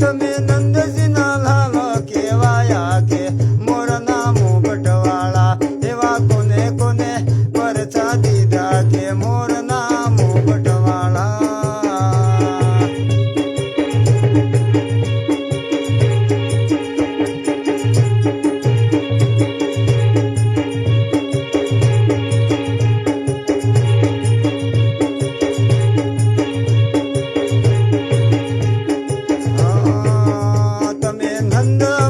તમે નંદજીના લાલ કેવાયા કે મોરના મુગટવાળા એવા કોને કોને પરચા દીધા કે મોરના મુગટવાળા.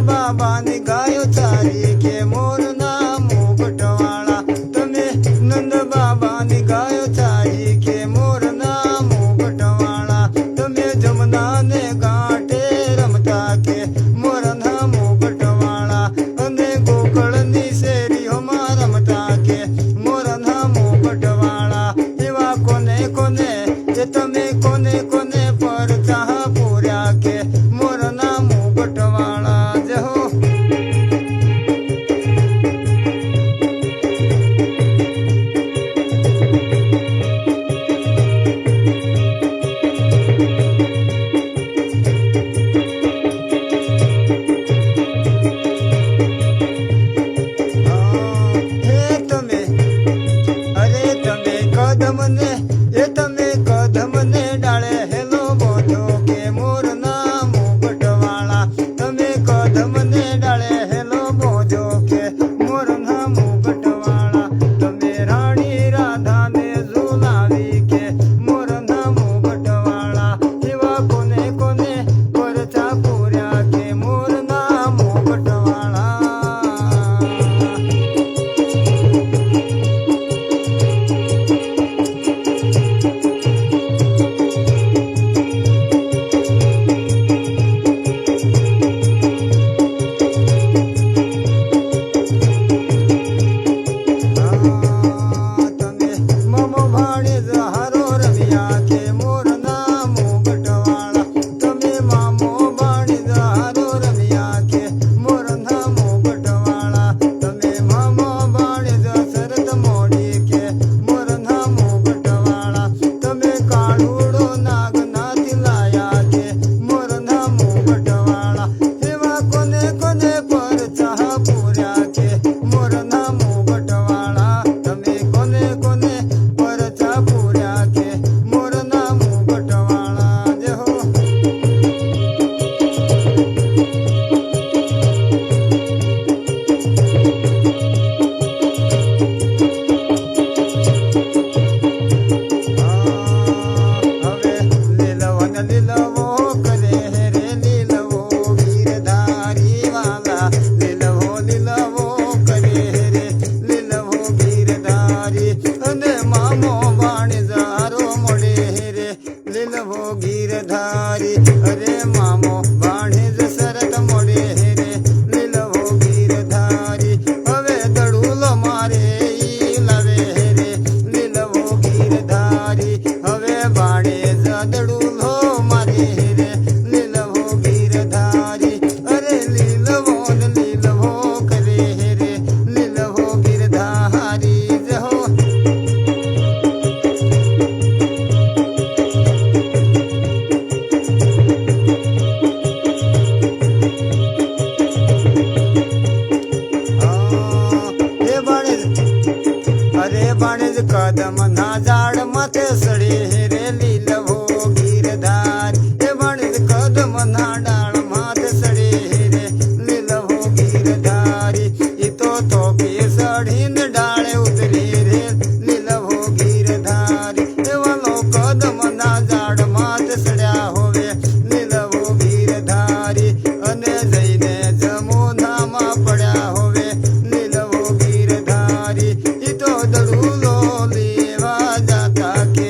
બાબાની ગાયો ચારી કે મોરના મુગટવાળા તમે નંદ બાબાની ગાયો ચારી કે મોરના મુગટવાળા તમે જમનાને ગાંઠે રમતા કે મોરના મુગટવાળા અને ગોકળની શેરીઓમાં રમતા કે મોરના મુગટવાળા એવા કોને કોને એ તમે કોને કોને પરચા પૂર્યા કે મોરના મુગટવાળા. કદમને ડાળે હેલો બોધો કે મોરના મુગટવાળા તમે કદમને ડાળે હેલો બોધો કે મોરના મુગટવાળા તમે રાણી રાધાને ઝુલાવી કે મોરના મુગટવાળા એવા કોને કોને પરચા પૂર્યા કે મોરના મુગટવાળા. ગીરધારી અરે મામો ભાણેજ શરત મોડે રે લીલવો ગીરધારી હવે દડુલો મારે ઈ લાવે રે લીલવો ગીરધારી હવે ભાણેજ દડુલો મારે રે લીલવો ગીરધારી અરે લીલવો ને લીલવો કરે રે લીલવો ગીરધારી જહો. બાણેજ કદમ ના ઝાડ માથે સડી રે લીલવો ગીરધાર એ બાણેજ કદમ ના ડાળ માથે સડી રે લીલવો ગીરધારી ઈ તો થોપી સડીને ડાળે ઉતરી રે લીલવો ગીરધારી એવાલો કદમ ના ઝાડ માથે સડ્યા હોવે લીલવો ગીરધારી અને જઈને જમુનામાં પડ્યા હોવે લીલવો ગીરધારી ઈ તો દડુલો લેવા જાતા કે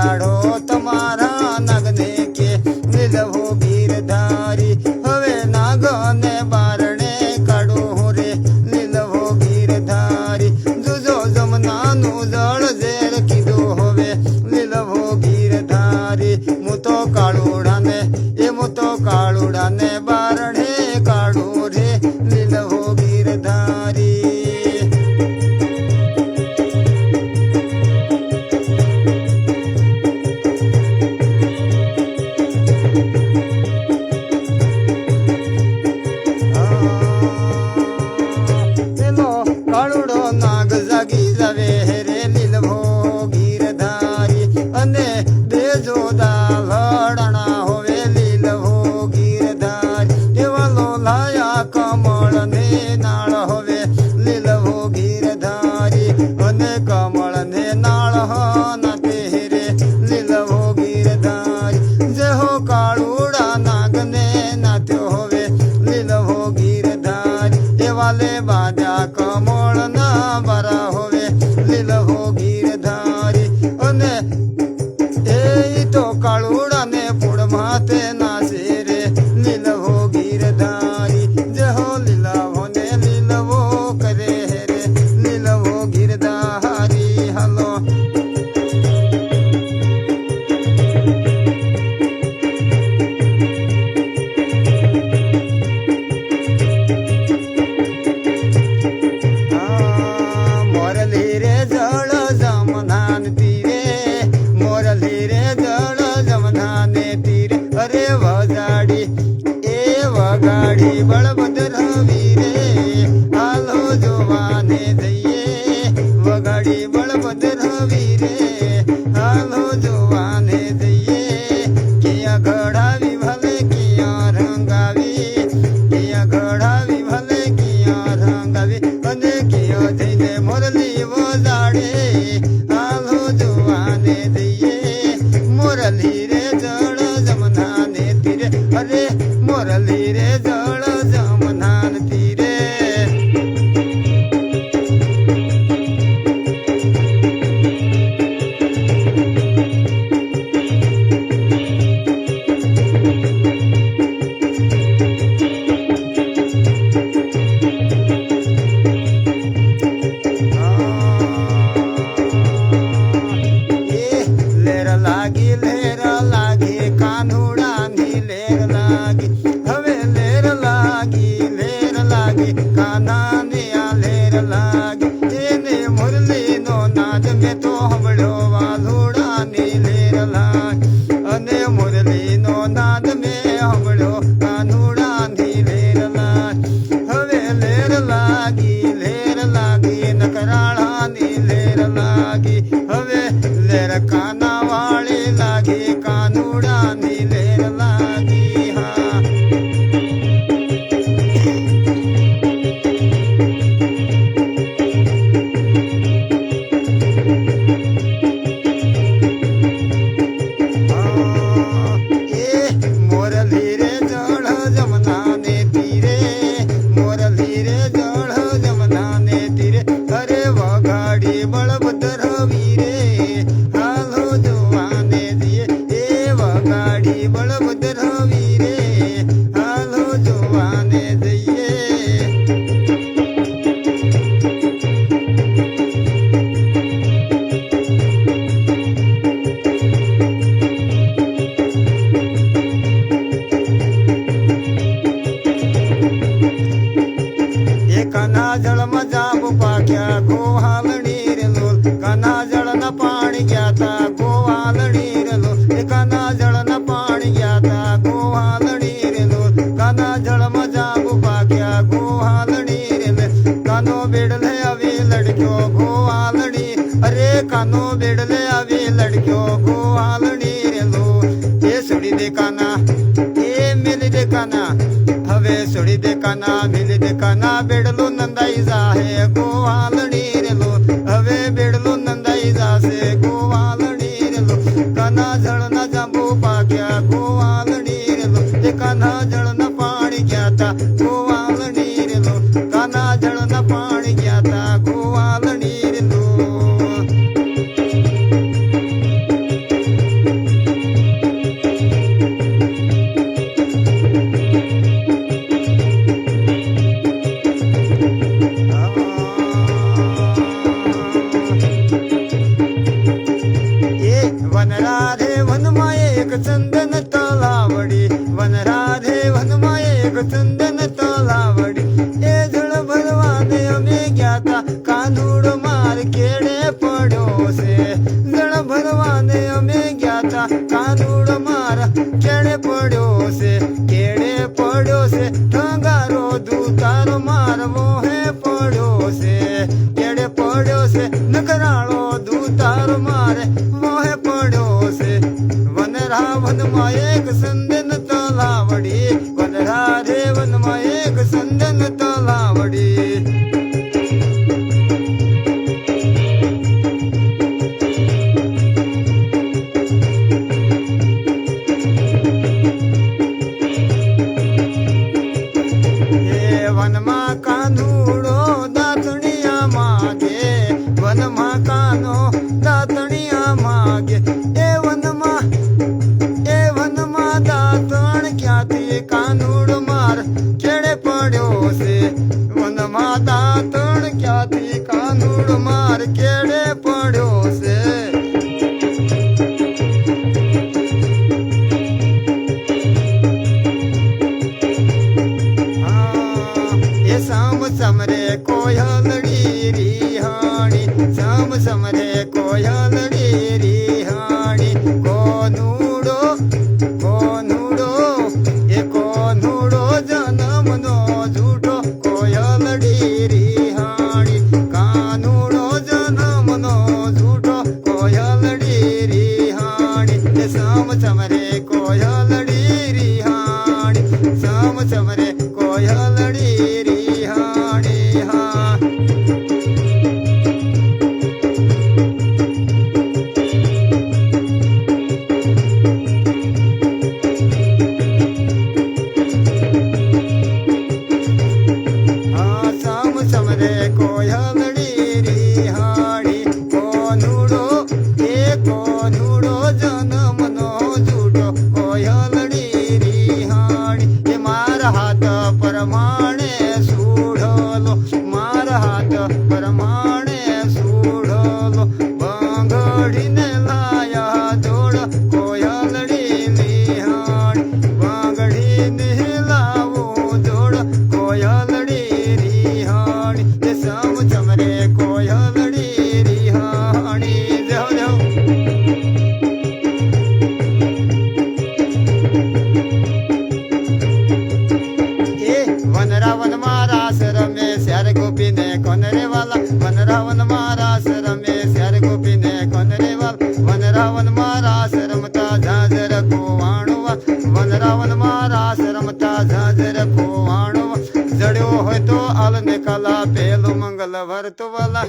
દાડો તમારા નાગને કે લીલવો ગીરધારી હવે નાગને બારણે કાઢો રે લીલવો ગીરધારી જુજો જમનાનું જળ ઝેર કીધું હવે લીલવો ગીરધારી હું તો કાળુડાને કાળુડાને બારણે કાઢો રે લીલવો ગીરધારી કાળુડો નાગ જાગી જાવે રે લીલવો ગીરધારી અને દેજો દાલડાણા હોવે લીલવો ગીરધારી એવલો લાયા કમળ ને નાળ હોવે લીલવો ગીરધારી અને કમળ ને નાળ નાતે રે લીલવો ગીરધારી જે હો કાળુડા નાગને નાત્યો હોવે લીલવો ગીરધારી એવાલે બાજા કમળ ના બરા હોવે લીલવો ગીરધારી અને એ તો કાળુડા ને પૂળ માથે નાસે રે લીલવો ગીરધારી જે હો લીલવો ને લીલવો કરે રે લીલવો ગીરધારી હાલો મોરલી રે જળ જમનાન તીરે મોરલી રે જળ જમનાન તીરે અરે વગાડી એ વગાડી બળભદ્ર વીરે હાલો જોવાને જઈએ વગાડી બળભદ્ર વીરે હાલો જોવાને જઈએ ક્યાં ઘડાવી ભલે ક્યાં રંગાવી ક્યાં ઘડાવી ભલે ક્યાં રંગાવી અને ક્યાં જઈને મોરલી વજાડે હાલો જોવાને જઈએ મોરલી રે જળ જમનાને તીરે અરે મોરલી રે જળ જમનાન તીરે લેર લાગી કાનુડાની લેર લાગી હવે લેર લાગી કાનાની આ લેર લાગી એને મુરલીનો નાદ મેં તો હંભળ્યો વાલુડાની લેર લાગી અને મુરલીનો નાદ મેં હંભળ્યો કાનુડાની લેર લાગી હવે લેર લાગી નકરાળાની લેર લાગી હવે લેર કાના વાળી લાગી કાનુડાની લેર લાગી હા મોરલી રે જળ જમનાને તીરે મોરલી રે જળ જમનાને તીરે અરે વગાડી બળભદ્ર વીરે હાલો જોવાને જઈએ એ વગાડી બળભદ્ર વીરે હાલો જોવાને જઈએ કાના જળમાં જાંબુ પાક્યા ગોહાલણી રે લોલ કાના જળના પાણી ગયા તા ગોહાલણી રે લોલ કાના જળના પાણી ગયા તા ગોહાલણી રે લોલ કાના જળમાં જાંબુ પાક્યા ગોહાલણી રે લે કાનો બેડલે આવી લડક્યો ગોહાલણી અરે કાનો બેડલે આવી લડક્યો ગોહાલણી રે લોલ એ સુડી દે કાના એ મિલી દે કાના હવે સુડી દે કાના મિલી દે કાના બેડલો નંદાઈ જાહે ગોવાલણી રેલો હવે બેડલો નંદાઈ જાશે ગોવાલણી રેલો કાના જળના જાંબુ પાક્યા ગોવાલણી રેલો એ કાના જળના પાણી ગયા તા ગોવાલણી રેલો કાના જળના પાણી ગયા તા ગોવાલણી રેલો વનરાધે વનમાં એક ચંદન તલાવડી, વનરાધે વનમાં એક ચંદન તલાવડી. એ જળ ભરવાને અમે ગયા તા, કાનુડો માર કેડે પડ્યો છે. જળ ભરવાને અમે ગયા તા, કાનુડો માર કેડે પડ્યો છે. કેડે પડ્યો છે ઠગારો દૂતારો માર મોહે પડ્યો છે. કેડે પડ્યો છે નકરાળો દૂતારો મારે મોહે પડ્યો છે. વનરા વનમાં એક ચંદન તલાવડી, વનરાધે વનમાં એક ચંદન તલાવડી. વનમાં કાનુડો દાતણિયા માગે, વનમાં કાનો દાતણિયા માગે. એ વનમાં દાતણ ક્યાંથી કાનુડો માર કેડે પડ્યો છે. વનમાં દાતણ ક્યાંથી કાનુડો માર કેડે પડ્યો છે. સામ સમરે કોયલડી રીહાણી, સામ સમરે કોયલડી રીહાણી. કોનુડો એ કોનુડો જન્મનો જૂઠો કોયલડી રીહાણી. કાનુડો જન્મનો જૂઠો કોયલડી રીહાણી. એ સામ સમરે કોયલડી રીહાણી, સામ સમરે કોયલડી રીહાણી. હા સામ સમરે કોયલડી રીહાણી. કોનુડો જન્મનો જૂઠો કોયલડી રીહાણી. એ મારા હાથ પરમાણે સૂઢલો, મારા હાથ પરમાણે સૂઢલો. બાંગડીને લાયા જોડ કોયલડી રીહાણી, બાંગડીને લાવો જોડ કોયલડી રીહાણી. એ સામ સમરે કોયલડી રીહાણી. જાઓ જાઓ. વનરાવન મારા રમે શ્યાર ગોપીને કોન રે વાલા, વનરાવન મારા રમે શ્યાર ગોપીને કોન રે વાલા. વનરાવન મારા રમતા ઝાઝર કોવાણવા, વનરાવન મારા રમતા ઝાઝર કોવાણવા. જડ્યો હોય તો આલને કલા પેલું મંગલ વર્ત વાલા.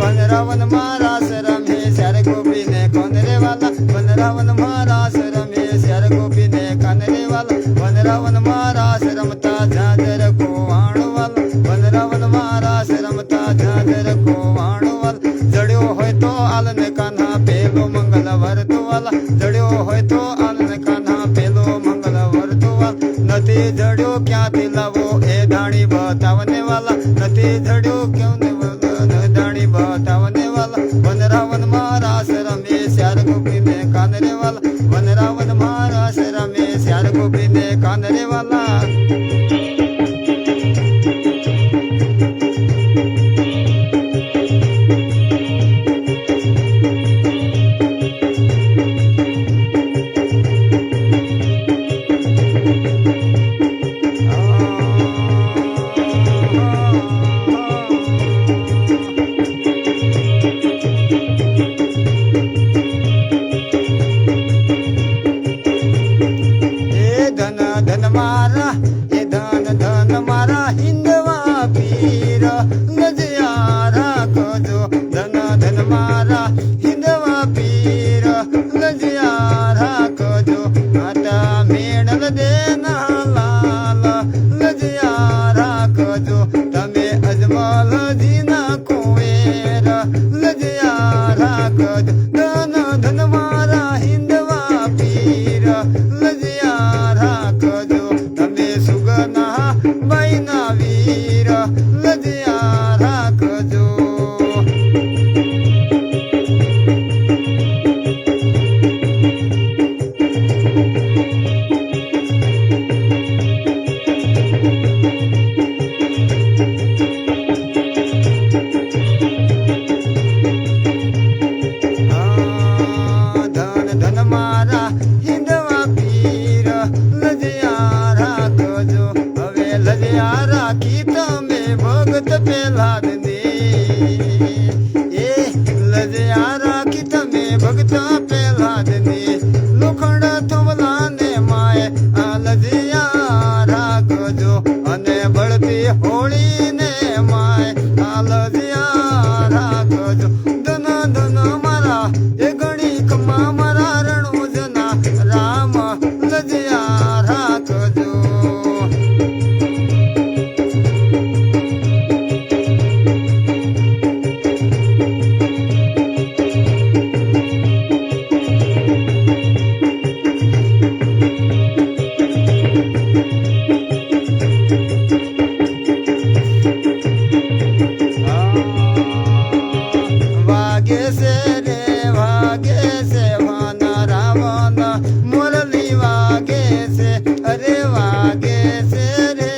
વનરાવન મારા રમે શ્યાર ગોપીને કોન રે વાલા, વનરાવન મારા રમે શ્યાર ગોપીને કોન રે વાલા. વનરાવન મારા રમતા ઝાઝર કોવાણ વાલા, વનરાવન મારા રમતા ઝાઝર કોવાણ વાલા. જડ્યો હોય તો આલને કાન્હા પેલો મંગલ વર્ત વાલા, જડ્યો હોય તો આલને કાન્હા પેલો મંગલ વર્ત વાલા. નથી જડ્યો ક્યાંથી લાવો એ ધાણી બતાવને વાલા, નથી જડ્યો ક્યાં ધાણી બતાવને વાલા. વનરાવન મારા રમે શ્યાર ગોપીને કાન રે વાલા, વનરાવન મારા રમે શ્યાર ગોપીને કાન રે વાલા. ભક્ત પેલાદની લોખંડ થોવલા ને માય આલજિયા રાખજો અને બળતી હોળી ને માય આલજિયા રાખજો ધન ધન મારા એ ગણી ખમા મારા રણુજના રામ લજિયા રાખજો. વાગે છે રે વાગે છે વાના રાવણ મુરલી વાગે છે અરે વાગે છે રે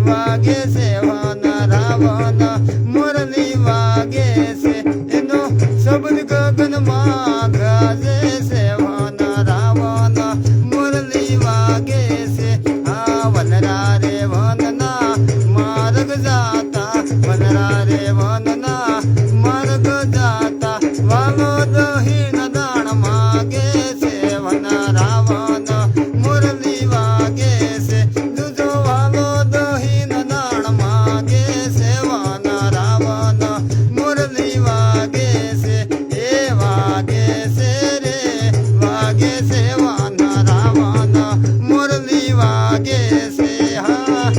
વાગે છે વાના રાવણ મુરલી વાગે છે એનો શબ્દ ગગનમાં ગાજે છે વાના રાવણ મુરલી વાગે છે આ વનરા રે વનના માર્ગ જાતા વનરા રે વનના માર્ગ જાતા વાલો દહીન દાણ માગે છે વના રાવણ મુરલી વાગે છે દૂજો વાલો દહીન દાણ માગે છે વના રાવણ મુરલી વાગે છે એ વાગે છે રે વાગે છે વના રાવણ મુરલી વાગે છે હા.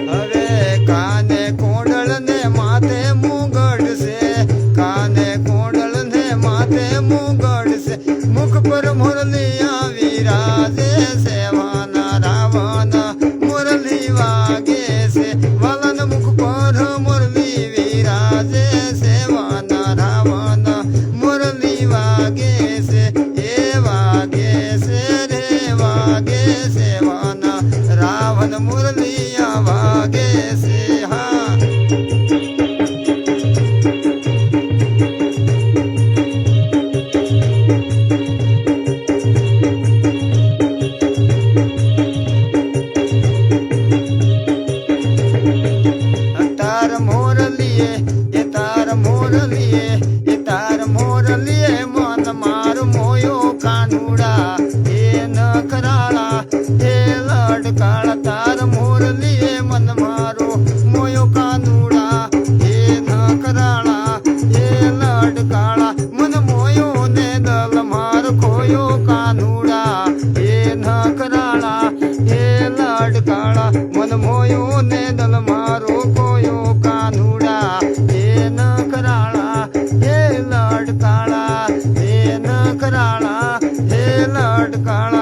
હવે કાને કોંડળ ને માથે મુગડ છે કાને કોંડળ ને માથે મુગડ છે મુખ પર મુરલી આવી રાજે છે વાના રાવણ મુરલી વાગે છે વાલન મુખ પર મુરલી વિરાજે છે વાના રાવણ મુરલી વાગે છે એ વાગે છે રે વાગે છે વાના રાવણ મુરલી વાગે છે હા. તાર મોરલીએ એ તાર મોરલીએ એ તાર મોરલીએ મન મારું મોયો કાનુડા એ નખરાળા એ લડકાળા તાર મોરલીએ મન મારો મોયો કાનુડા એ નખરાળા એ લડકાળા મન મોયો ને દલ માર ખોયો કાનુડા એ નખરાળા એ લડકાળા મન મોયો ને દલ મારો ખોયો કાનુડા એ નખરાળા એ લડકાળા એ નખરાળા એ લડકાળા.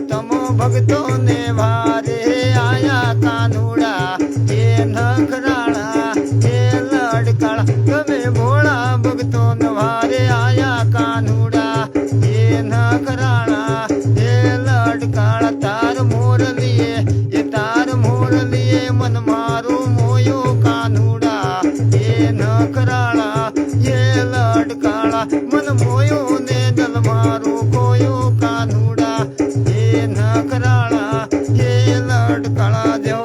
તમો ભક્તો ને વારે આયા કાનુડા એ નખરાળા એ લડકાળા તમે ભોળા ભક્તો ને વારે આયા કાનુડા એ નખરાળા એ લડકાળા તાર મોરલીએ એ તાર મોરલીએ મન મારું મોયો કાનુડા એ નખરાળા એ લડકાળા મન મોયો ને દલ મારું કોયો કાનુડા એ નખરાળા એ લડકાળા જો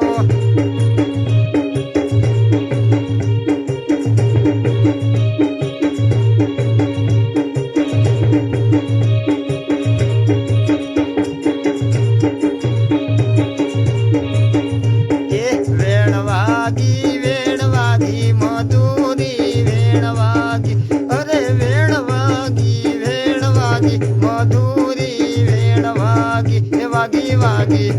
એ વેણવાગી વેણવાગી મધુરી વેણવાગી અરે વેણવાગી વેણવાગી મધુરી વેણવાગી એ વાગી વાગી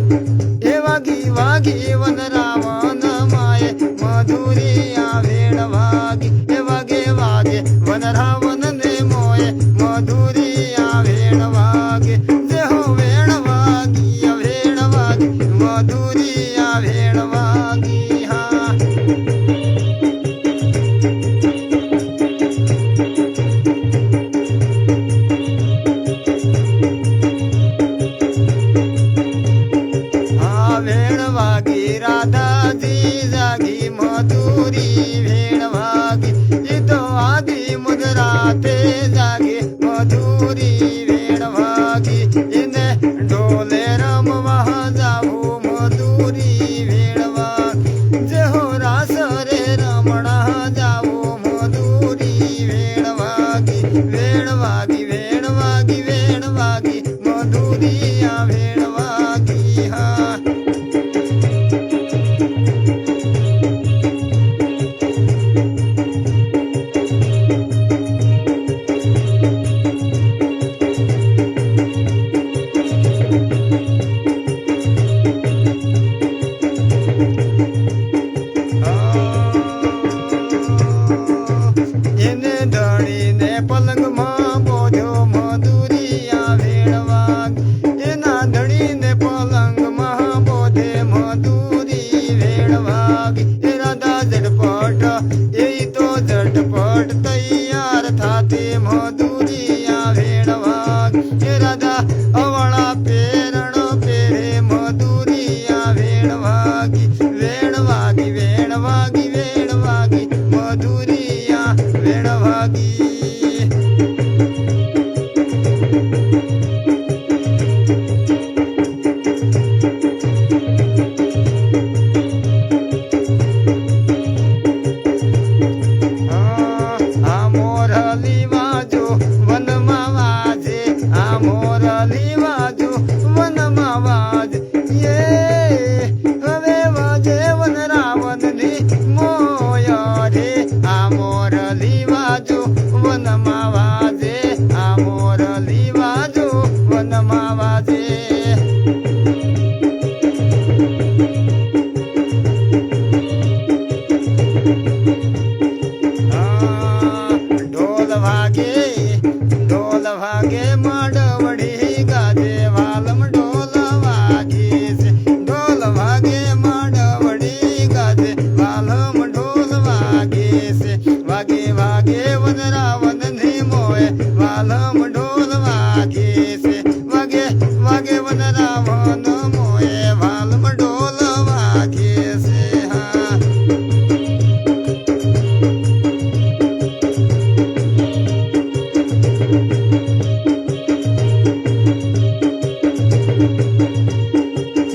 એ વાગી વાગી વન રાવણ માએ મધુરી આ વેણવાગી એ વાગે વાગે વન રાવણ ને મોએ મધુરી આ વેણવાગે જે મધુરિયા વેણવાગી હા એને ધણીને પલંગમાં બોધ્યો મધુરિયા વેણવાગ એના ધણીને પલંગમાં બોધે મધુરી વેણવાગ એ રાધા ઝટપટ એ તો ઝટપટ તૈયાર થાતી મધુરિયા વેણવાગ એ રાધા અવળા પેરણો પહેરે મધુરિયા વેણવાગી વેણવાગી વેણવાગી વેણવાગી મધુરિયા વેણવાગી આ મોરલી વાજો વનમાં વાજે આ મોરલી વાજો વનમાં વાજે હવે વાજે વન રાવણની મોયા રે આ મોરલી વાજો વનમાં વાજે આ મોરલી વાજો વનમાં વાજે ઢોલ વાગે માંડવડી ગાજે વાલમ ઢોલ વાગે છે ઢોલ વાગે માંડવડી ગાજે વાલમ ઢોલ વાગે છે વાગે વાગે વન રાવણ ની મોય વાલમ ઢોલ વાગે છે વાગે વાગે વન રાવણ મોય વાલમ ઢોલ વાગે છે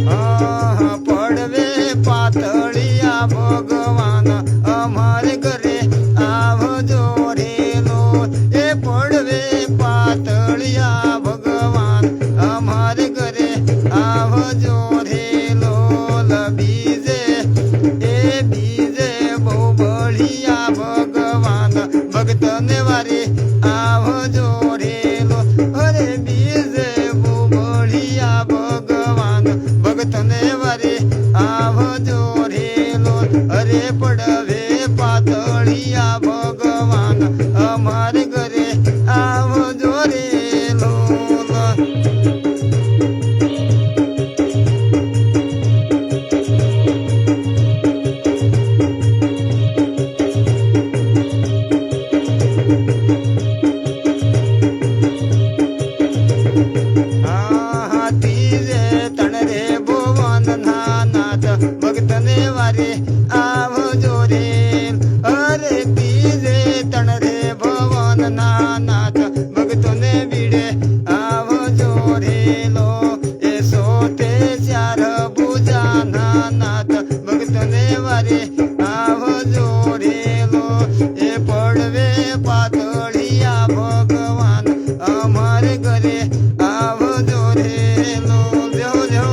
હા પડવે પાતળિયા ભગવાન અમારે ઘરે આવજો રેલો એ પડવે પાતળિયા ભગવાન અમારે ઘરે આવજો રેલો બીજે એ બીજે બહુ બળિયા ભગવાન ભક્તને વારે આવજો રેલો અરે બીજે બહુ બળિયા ભગવાન ભક્તને વારે આવજો રેલો અરે પડવે પાતળિયા ભગવાન અમારે ઘરે આવજો રેલો ત્રીજે તણ રે ભુવન નાથ ભક્તને વારે આવજો રે અરે ત્રીજે તણ રે ભુવન નાથ ભક્તોને બીડે આવજો રેલો એ સોતે ચાર ભુજા નાથ ભક્તને વારે આવજો રેલો એ પડવે પાતળિયા ભગવાન અમારે ઘરે આવજો રેલો જો જો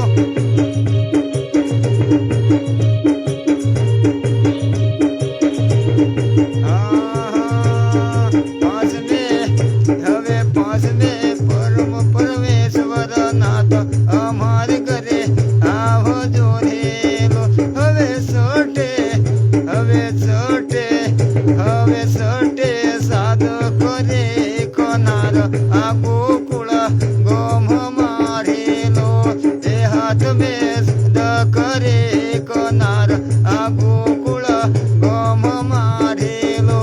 પાંચમે પરમ પરમેશ્વર નાથ અમારે ઘરે આવજો રેલો હવે સટે સાધક રે કોનાર આ ગોકુળ ગોમ મારેલો એ હાથ મેં કરે કોનાર આ ગોકુળ ગોમ મારેલો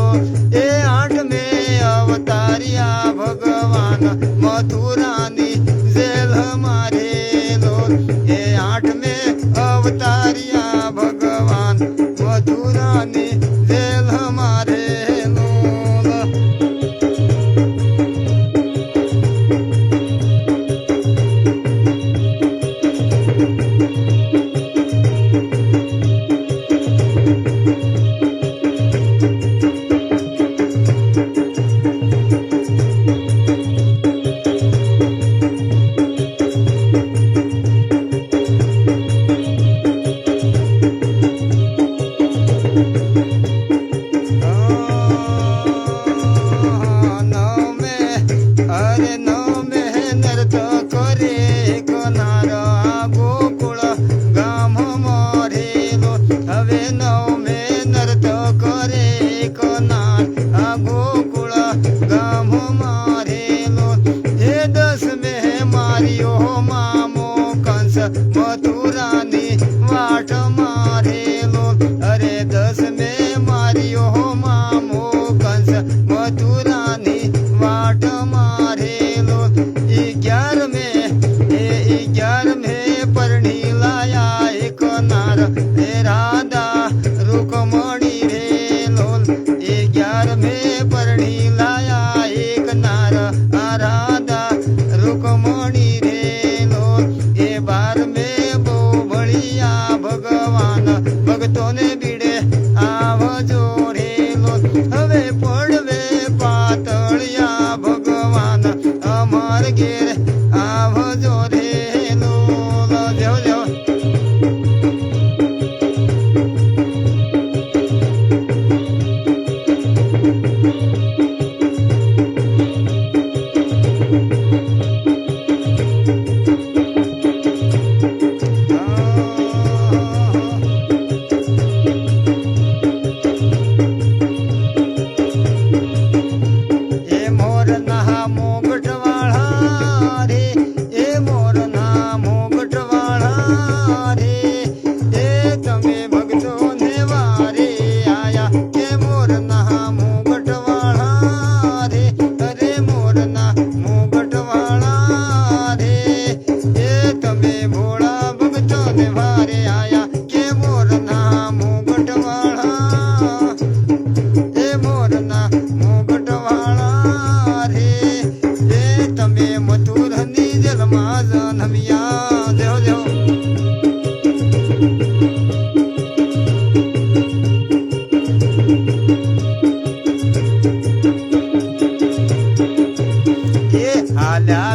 એ આઠમે અવતાર્યા ભગવાન મથુરાની જેલ મારેલો એ આઠમે અવતાર્યા ભગવાન મથુરાની જેલ મારેલો કરે કનાર આ ગોકુળ ગામ મોરેલો હવે નવમે નર્ત કરે કનાર આ ગોકુળ ગામ મારેલો એ દસમે માર્યો મામો કંસ મથુરાની વાટ મારેલો અરે દસમે માર્યો મામો કંસ મથુરાની વાટ મારેલો 11મે પરણી લાયા એક નાર હે રાધા રૂકમણી રેલો 11મે પરણી લાયા એક નાર આ રાધા રૂકમણી રેલો એ 12મે બહુ ભળિયા ભગવાન ભક્તોને બીડે આવજો રેલો હવે પડવે પાતળિયા ભગવાન અમાર ઘેર આવજો રેલો જો જો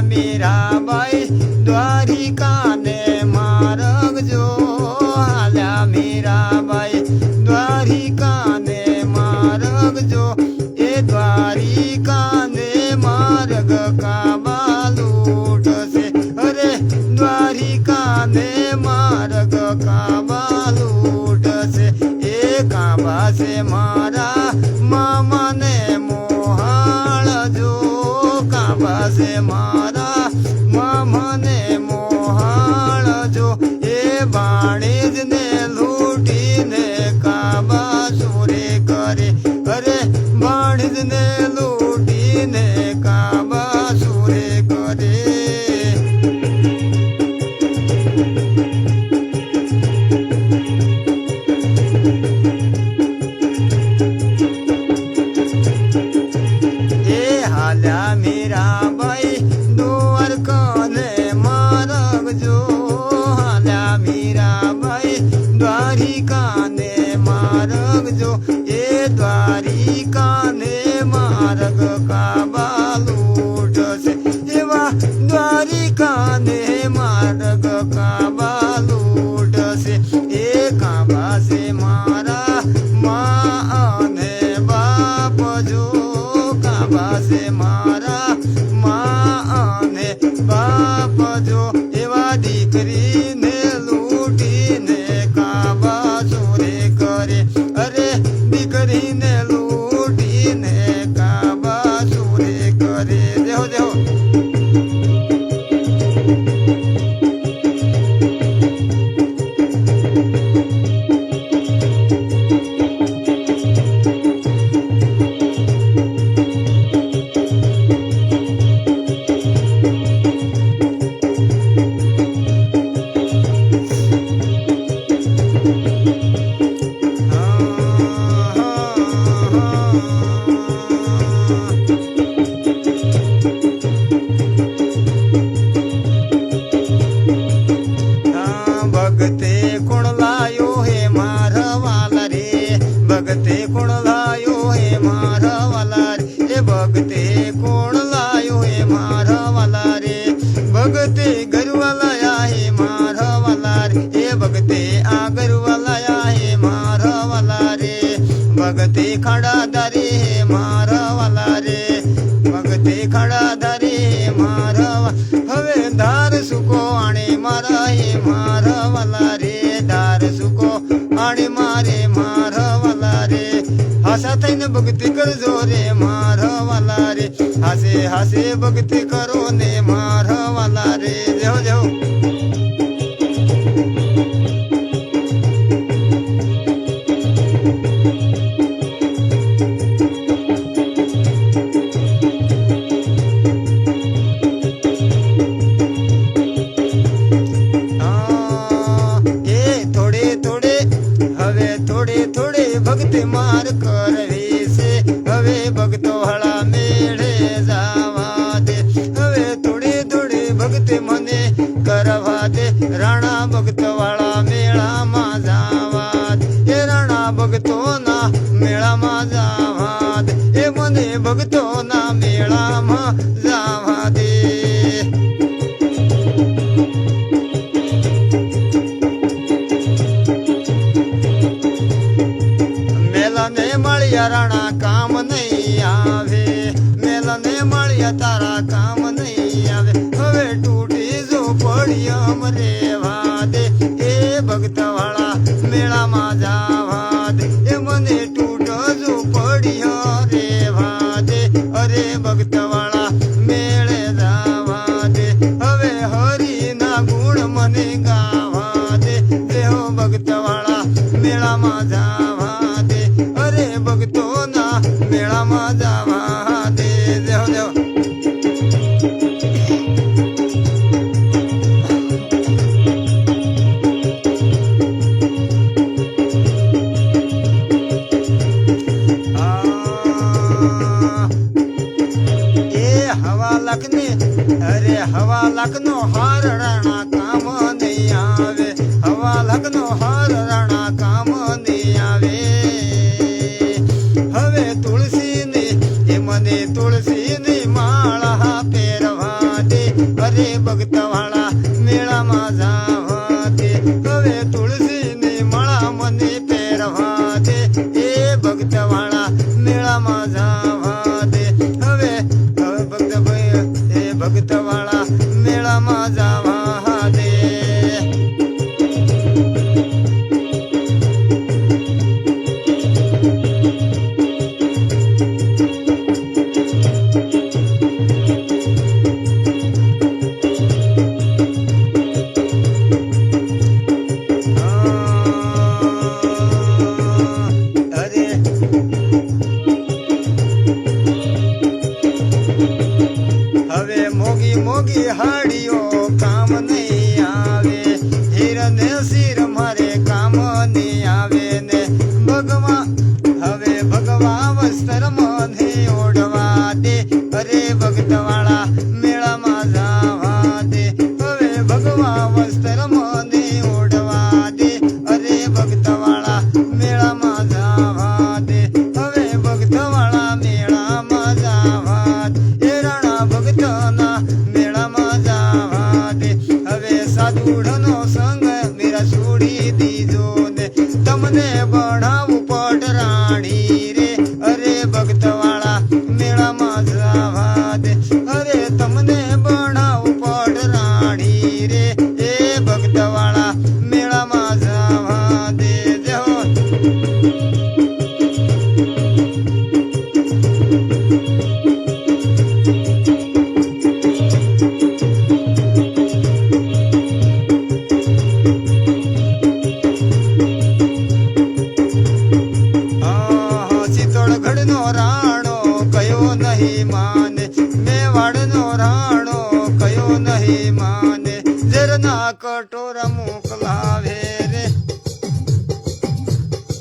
મીરાબાઈ દ્વારિકાને મારગજો હાલ્યા મીરાબાઈ દ્વારિકાને મારગજો એ દ્વારિકાને માર્ગ કાબા લૂટશે અરે દ્વારિકાને માર્ગ કાબા લૂટશે એ કાબા છે મારા મામાને મોહાળજો કાબા છે મારા મામાને મોહાળજો એ બાણીજને લૂટીને કાબા ચોરે કરે અરે બાણીજને લૂટીને કાબા ચોરે કરે એ હાલ્યા મીરાબાઈ દ્વારકાને મારગજો હાલ્યા મીરાબાઈ દ્વારિકાને મારગજો એ દ્વારિકાને માર્ગ કાબા લૂટશે એવા દ્વારિકાને માર્ગ કાબા લૂટશે એ કાબા છે મારા મા અને બાપ જો કાબા છે મારા મા અને બાપ જો એવા દીકરીને લૂટીને કાબા ચોરે કરે અરે દીકરીને લૂટીને કાબા ચોરે કરે દેહો દેહો ભગતે કોણ લાયો હે મારા વાલા રે ભગતે કોણ લાયો હે મારા વાલા રે એ ભગતે કોણ લાયો હે મારા વાલા રે ભગતે ગરવા લાયા હે મારા વાલા રે એ ભગતે આ ગરવા લાયા હે મારા વાલા રે ભગતે ખાડા દારે હે મારા વાલા રે ભગતે ખાડા દારે હે મારા હવે ભક્તિ કરજો રે મારા વાલા રે હાસે હાસે ભક્તિ કરો ને મારા વાલા રે જય જય ભક્તિ માર કરવી છે હવે ભક્તો હળા મેળે જાવા દે હવે થોડી થોડી ભક્તિ મને કરવા દે રાણા ભક્ત વાળા મેળામાં જાવા દે એ રાણા ભક્તોના મેળામાં જાવા દે એ મને ભક્તોના મેળામાં જાવા દે મેલને મળ્યા રાણા કામ નહીં આવે મેલને મળ્યા તારા કામ નહીં આવે હવે તૂટી જો પડ્યો રેવા દે એ ભક્ત વાળા મેળામાં જાવા દે એ મને તૂટો જો પડ્યો રેવા દે અરે ભક્ત વાળા મેળે જાવા દે હવે હરિના ગુણ મને ગાવા દે દેહો ભક્ત વાળા મેળામાં જાવા દે અરે ભક્તોના મેળામાં જાવા દે દેવ દેવ એ હવા લખને અરે હવા લખનો હાર રાણા કામ નહીં આવે હવા લખનો હાર રાણા કામ નહીં આવે હવે તુલસીની એ મને તુલસીની માળા પહેરવા દે અરે ભક્ત વાળા મેળામાં જાવા દે હવે તુલસીની માળા મને પહેરવા દે એ ભક્ત વાળા મેળામાં જાવા દે હવે ભક્ત ભાઈ એ ભક્ત વાળા મેળામાં જાવા દે હવે મોગી મોગી હાડીઓ કામ નહીં આવે હીરને શિર મારે કામ નહીં આવે ને ભગવા હવે ભગવા વસ્ત્ર મને ઓઢવા દે અરે ભક્ત વાળા મેળામાં જાવા દે હવે ભગવા વસ્ત્ર મને ઓઢવા દે અરે ભક્ત વાળા મેળામાં જાવા દે હવે ભક્ત વાળા મેળામાં જાવા દે એ રાણા ભક્તના મેળામાં જાવા દે હવે સાધુડનો સંગ મેરા છોડી દીધો ને તમને ભણાવું પટ રાણી રે અરે ભક્ત વાળા મેળામાં જાવા દે અરે તમને ભણાવું પટ રાણી રે એ ભક્ત વાળા મેળામાં જાવા દે જય ચિત્તોડગઢનો રાણો કયો નહીં માને મેવાડનો રાણો કયો નહીં માને ઝરના કટો